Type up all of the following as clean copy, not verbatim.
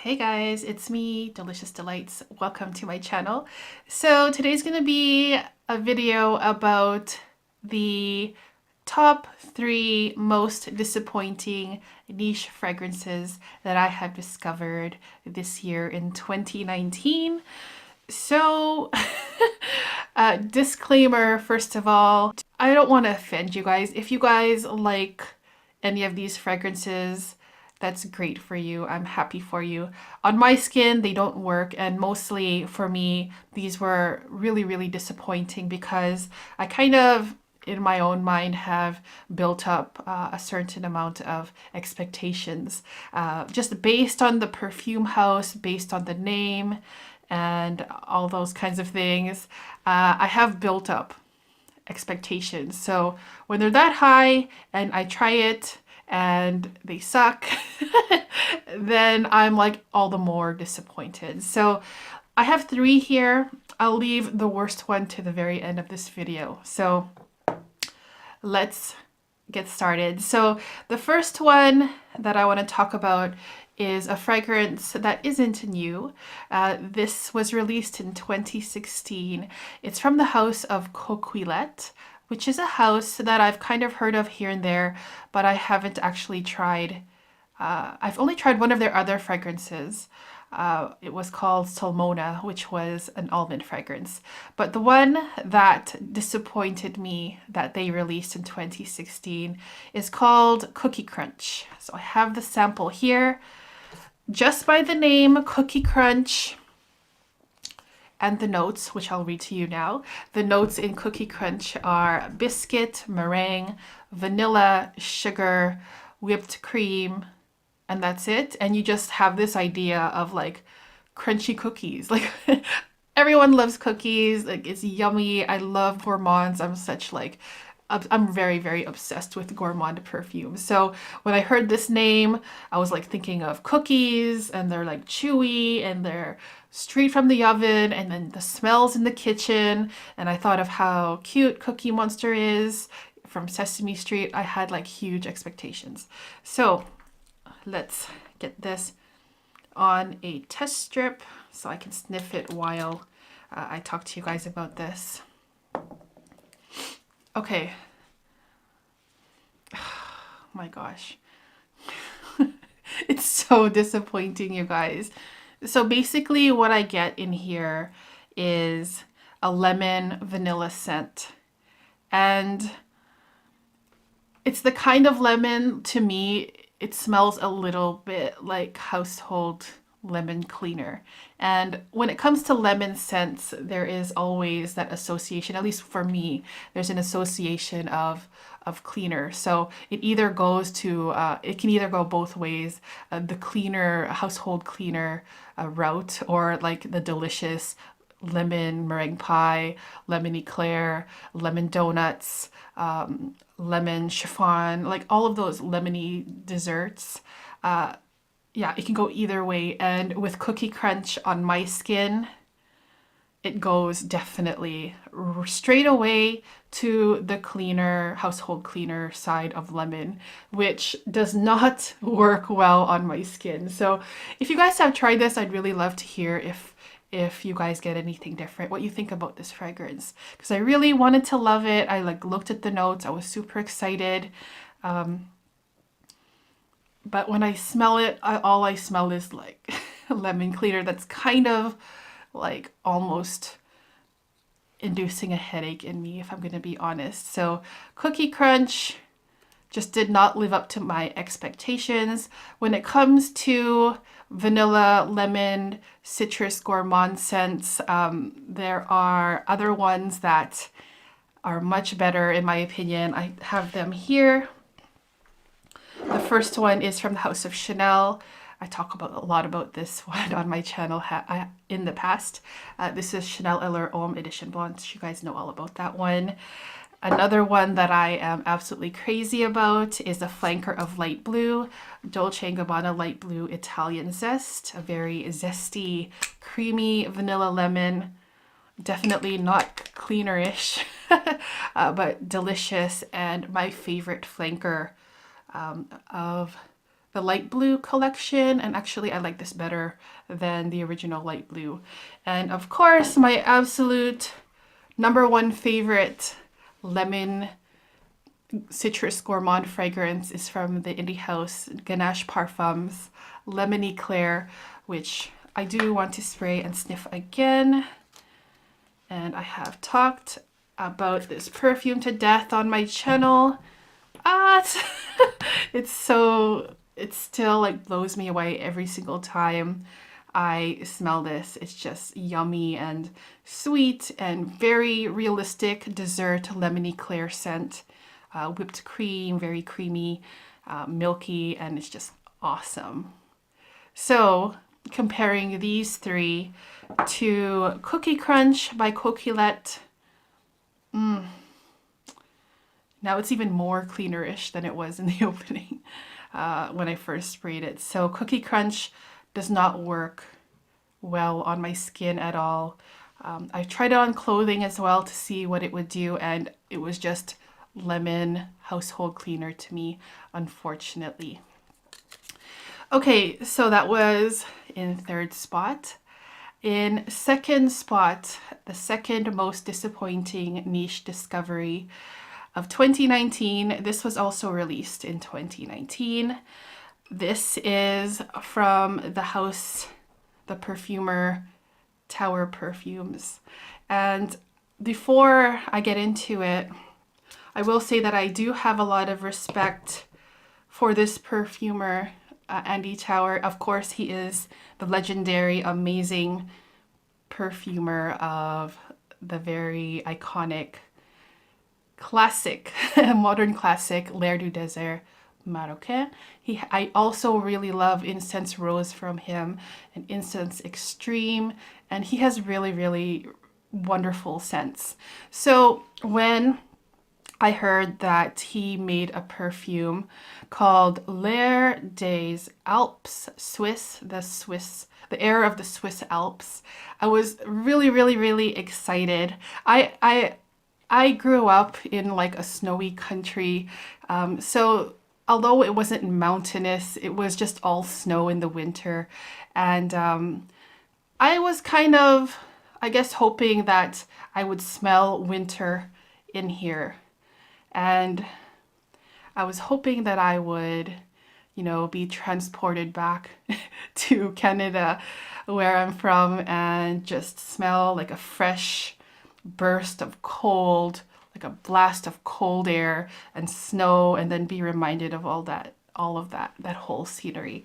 Hey guys, it's me, Delicious Delights. Welcome to my channel. So today's going to be a video about the top 3 most disappointing niche fragrances that I have discovered this year in 2019. So, disclaimer first of all, I don't want to offend you guys. If you guys like any of these fragrances, that's great for you. I'm happy for you. On my skin, they don't work, and mostly for me, these were really disappointing because I kind of, in my own mind, have built up a certain amount of expectations. Just based on the perfume house, based on the name, and all those kinds of things, I have built up expectations. So when they're that high and I try it and they suck, then I'm like all the more disappointed. So I have 3 here. I'll leave the worst one to the very end of this video. So let's get started. So the first one that I want to talk about is a fragrance that isn't new. This was released in 2016. It's from the house of Coquillette, which is a house that I've kind of heard of here and there, but I haven't actually tried. I've only tried one of their other fragrances. It was called Salmona, which was an almond fragrance. But the one that disappointed me that they released in 2016 is called Cookie Crunch. So I have the sample here. Just by the name Cookie Crunch and the notes, which I'll read to you now. The notes in Cookie Crunch are biscuit, meringue, vanilla, sugar, whipped cream, and that's it. And you just have this idea of like crunchy cookies. Like everyone loves cookies. Like it's yummy. I love gourmands. I'm very obsessed with gourmand perfume. So when I heard this name, I was like thinking of cookies, and they're like chewy and they're straight from the oven, and then the smells in the kitchen. And I thought of how cute Cookie Monster is from Sesame Street. I had like huge expectations. So let's get this on a test strip so I can sniff it while I talk to you guys about this. Okay. Oh my gosh. It's so disappointing, you guys. So basically what I get in here is a lemon vanilla scent. And it's the kind of lemon, to me, it smells a little bit like household lemon cleaner. And when it comes to lemon scents, there is always that association, at least for me, there's an association of cleaner. So it either goes to, it can either go both ways, the cleaner, household cleaner route, or like the delicious lemon meringue pie, lemon eclair, lemon donuts, lemon chiffon, like all of those lemony desserts. Yeah, it can go either way. And with Cookie Crunch on my skin, it goes definitely straight away to the cleaner, household cleaner side of lemon, which does not work well on my skin. So if you guys have tried this, I'd really love to hear if you guys get anything different, what you think about this fragrance. Because I really wanted to love it. I like looked at the notes. I was super excited. But when I smell it, all I smell is like lemon cleaner. That's kind of like almost inducing a headache in me, if I'm going to be honest. So Cookie Crunch just did not live up to my expectations. When it comes to vanilla, lemon, citrus gourmand scents, there are other ones that are much better in my opinion. I have them here. The first one is from the House of Chanel. I talk about a lot about this one on my channel in the past. This is Chanel Allure Homme Edition Blanche. You guys know all about that one. Another one that I am absolutely crazy about is a flanker of light blue, Dolce & Gabbana light blue Italian zest. A very zesty, creamy vanilla lemon. Definitely not cleanerish, but delicious, and my favorite flanker of the light blue collection, and actually I like this better than the original light blue. And of course, my absolute #1 favorite lemon citrus gourmand fragrance is from the indie house Ganache Parfums Lemony Claire, which I do want to spray and sniff again. And I have talked about this perfume to death on my channel. It's still like blows me away every single time I smell this. It's just yummy and sweet and very realistic dessert lemony Claire scent. Whipped cream, very creamy, milky, and it's just awesome. So comparing these three to Cookie Crunch by Coquillette. Now it's even more cleanerish than it was in the opening when I first sprayed it. So Cookie Crunch does not work well on my skin at all. I tried it on clothing as well to see what it would do, and it was just lemon household cleaner to me, unfortunately. Okay, so that was in third spot. In second spot, the second most disappointing niche discovery of 2019. This was also released in 2019. This is from the house, the perfumer Tower Perfumes. And before I get into it, I will say that I do have a lot of respect for this perfumer, Andy Tower. Of course, he is the legendary, amazing perfumer of the very iconic classic, modern classic, L'air du désert Marocain. I also really love Incense Rose from him and Incense Extreme, and he has really, really wonderful scents. So when I heard that he made a perfume called L'air des Alpes, the air of the Swiss Alps, I was really, really, really excited. I grew up in like a snowy country, so although it wasn't mountainous, it was just all snow in the winter, and I was kind of, I guess, hoping that I would smell winter in here. And I was hoping that I would, be transported back to Canada, where I'm from, and just smell like a fresh burst of cold, like a blast of cold air and snow, and then be reminded of all of that whole scenery.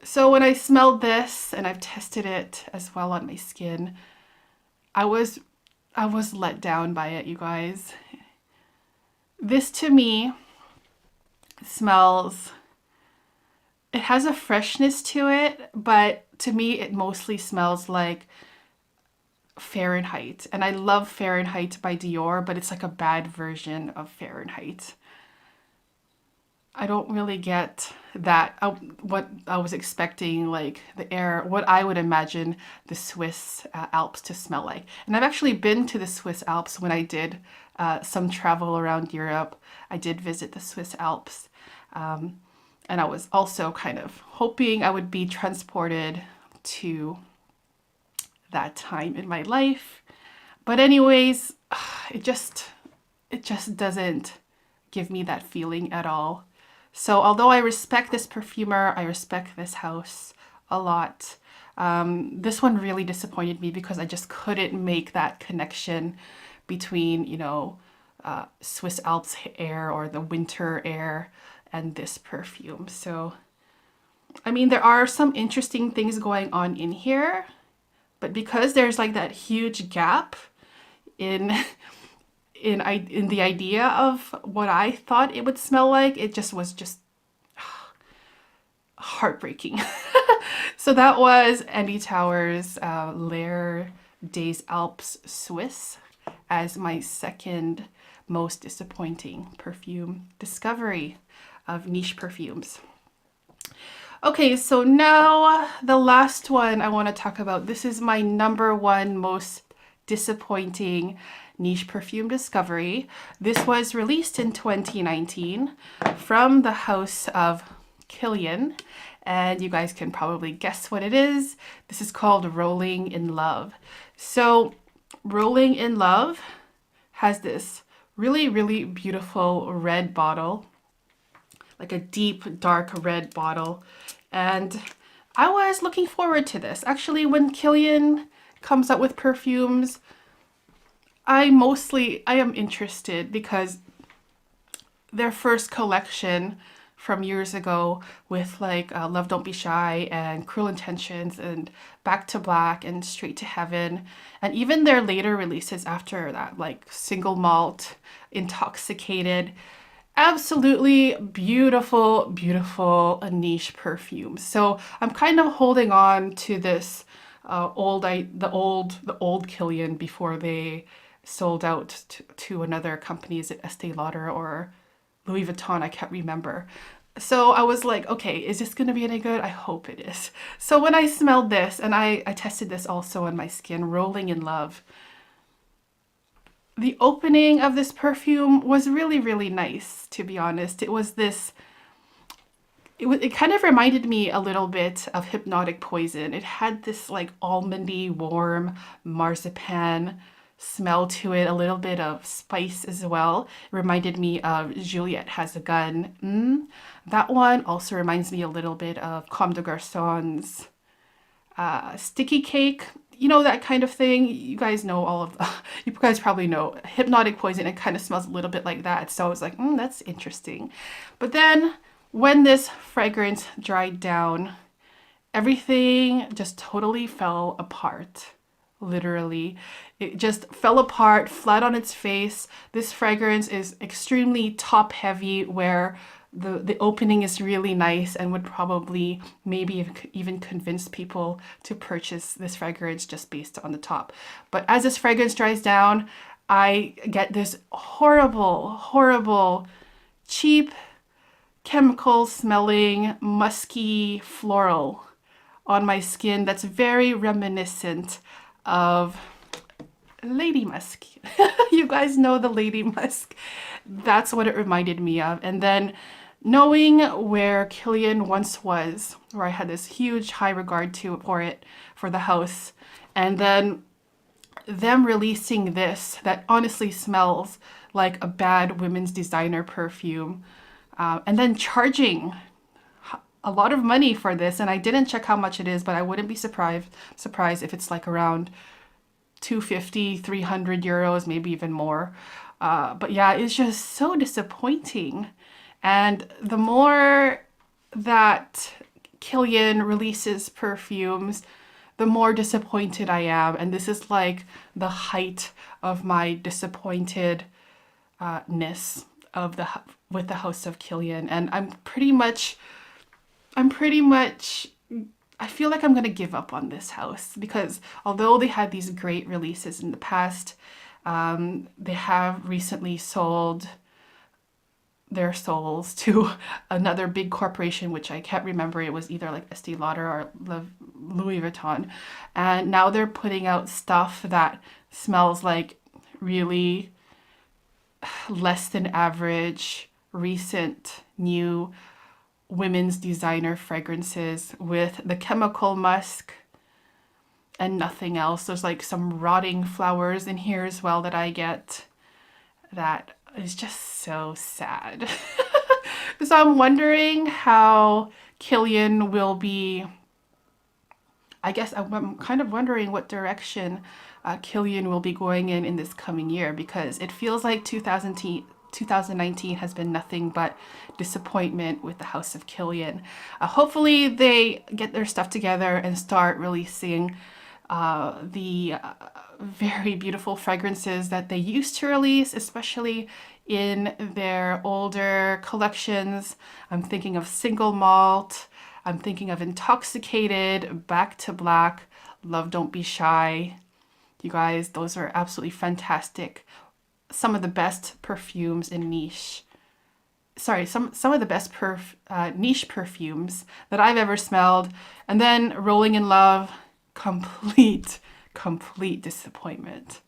So when I smelled this, and I've tested it as well on my skin, I was let down by it, you guys. This to me smells, it has a freshness to it, but to me it mostly smells like Fahrenheit. And I love Fahrenheit by Dior, but it's like a bad version of Fahrenheit. I don't really get that, what I was expecting, like the air, what I would imagine the Swiss Alps to smell like. And I've actually been to the Swiss Alps when I did some travel around Europe. I did visit the Swiss Alps. And I was also kind of hoping I would be transported to that time in my life. But anyways, it just doesn't give me that feeling at all. So although I respect this perfumer, I respect this house a lot, this one really disappointed me because I just couldn't make that connection between, Swiss Alps air or the winter air and this perfume. So, I mean, there are some interesting things going on in here, but because there's like that huge gap in the idea of what I thought it would smell like, it was just heartbreaking. So that was Andy Tower's L'air des Alpes Swiss as my second most disappointing perfume discovery of niche perfumes. Okay, so now the last one I want to talk about. This is my #1 most disappointing niche perfume discovery. This was released in 2019 from the house of Kilian, and you guys can probably guess what it is. This is called Rolling in Love. So Rolling in Love has this really, really beautiful red bottle, like a deep, dark red bottle. And I was looking forward to this. Actually, when Kilian comes out with perfumes, I am interested because their first collection from years ago with like Love Don't Be Shy and Cruel Intentions and Back to Black and Straight to Heaven, and even their later releases after that, like Single Malt, Intoxicated, absolutely beautiful, beautiful niche perfumes. So I'm kind of holding on to this the old Kilian before they sold out to another company. Is it Estee Lauder or Louis Vuitton? I can't remember. So I was like, okay, is this going to be any good? I hope it is. So when I smelled this, and I tested this also on my skin, Rolling in Love, the opening of this perfume was really, really nice, to be honest. It was this, it kind of reminded me a little bit of Hypnotic Poison. It had this like almondy, warm marzipan smell to it, a little bit of spice as well. It reminded me of Juliette Has a Gun. That one also reminds me a little bit of Comme des Garçons Sticky Cake. You know, that kind of thing. You guys know all of the, you guys probably know Hypnotic Poison. It kind of smells a little bit like that. So I was like, that's interesting. But then when this fragrance dried down, everything just totally fell apart. Literally, it just fell apart flat on its face. This fragrance is extremely top heavy, where the opening is really nice and would probably maybe even convince people to purchase this fragrance just based on the top. But as this fragrance dries down, I get this horrible, horrible, cheap, chemical smelling, musky floral on my skin that's very reminiscent of Lady Musk. You guys know the Lady Musk. That's what it reminded me of. And then knowing where Kilian once was, where I had this huge high regard for the house, and then them releasing this that honestly smells like a bad women's designer perfume, and then charging a lot of money for this, and I didn't check how much it is, but I wouldn't be surprised if it's like around 250, 300 euros, maybe even more. But yeah, it's just so disappointing. And the more that Kilian releases perfumes, the more disappointed I am. And this is like the height of my disappointedness with the House of Kilian. And I feel like I'm going to give up on this house, because although they had these great releases in the past, they have recently sold their souls to another big corporation, which I can't remember. It was either like Estee Lauder or Louis Vuitton. And now they're putting out stuff that smells like really less than average, recent, new women's designer fragrances with the chemical musk and nothing else. There's like some rotting flowers in here as well that I get. That is just so sad. So I'm wondering how Kilian will be. I guess I'm kind of wondering what direction Kilian will be going in this coming year, because it feels like 2019 has been nothing but disappointment with the House of Kilian. Hopefully they get their stuff together and start releasing the very beautiful fragrances that they used to release, especially in their older collections. I'm thinking of Single Malt, I'm thinking of Intoxicated, Back to Black, Love Don't Be Shy. You guys, those are absolutely fantastic. Some of the best perfumes in niche. Sorry, some of the best niche perfumes that I've ever smelled. And then Rolling in Love, complete disappointment.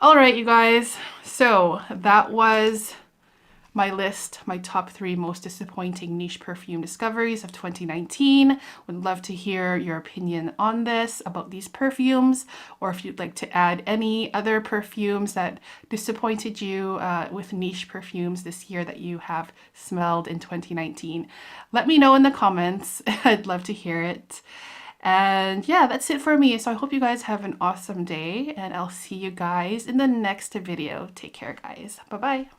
All right, you guys. So that was my list, my top 3 most disappointing niche perfume discoveries of 2019. Would love to hear your opinion on this, about these perfumes, or if you'd like to add any other perfumes that disappointed you with niche perfumes this year that you have smelled in 2019. Let me know in the comments. I'd love to hear it. And yeah, that's it for me. So I hope you guys have an awesome day, and I'll see you guys in the next video. Take care, guys. Bye-bye.